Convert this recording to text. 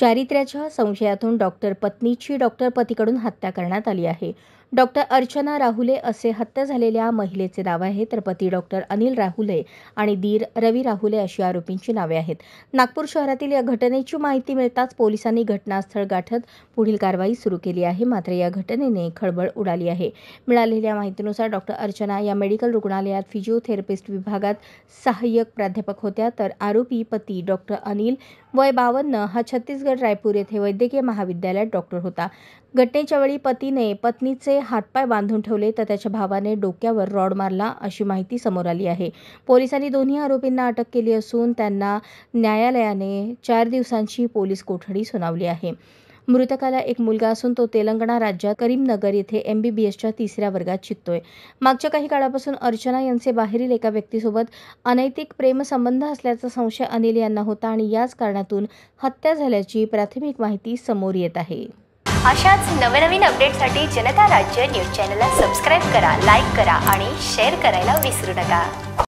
चारित्र्याच्या संशयातून doctor पत्नीची doctor पतीकडून हत्या करण्यात आली आहे. डॉक्टर अर्चना राहुले असे हत्या झालेल्या महिलेचे नाव आहे, तर पती डॉक्टर अनिल राहुले आणि दीर रवी राहुले अशी आरोपींची नावे आहेत. नागपूर शहरातील या घटनेची माहिती मिळताच पोलिसांनी घटनास्थळ गाठत पुढील कारवाई सुरू केली आहे. मात्र या घटनेने खळबळ उडाली आहे. मिळालेल्या माहितीनुसार डॉक्टर अर्चना या मेडिकल रुग्णालयात फिजिओथेरपिस्ट विभागात सहाय्यक प्राध्यापक होत्या, तर आरोपी पती डॉक्टर अनिल वय 52 हा छत्तीसगड रायपूर येथे वैद्यकीय महाविद्यालयात डॉक्टर होता. घटनेच्या वेळी पतीने पत्नीचे हातपाय बांधून ठेवले, तर त्याच्या भावाने डोक्यावर रॉड मारला अशी माहिती समोर आली आहे. पोलिसांनी दोन्ही आरोपींना अटक केली असून त्यांना न्यायालयाने 4 दिवसांची पोलीस कोठडी सुनावली आहे. मृतकाला एक मुलगा असून तो तेलंगणा राज्यात करीमनगर येथे MBBSच्या 3ऱ्या वर्गात शिकतोय. मागच्या काही काळापासून अर्चना यांचे बाहेरील एका व्यक्तीसोबत अनैतिक प्रेमसंबंध असल्याचा संशय अनिल यांना होता आणि याच कारणातून हत्या झाल्याची प्राथमिक माहिती समोर येत आहे. अशाच नवनवीन अपडेटसाठी जनता राज्य न्यूज चॅनलला सबस्क्राईब करा, लाईक करा आणि शेअर करायला विसरू नका.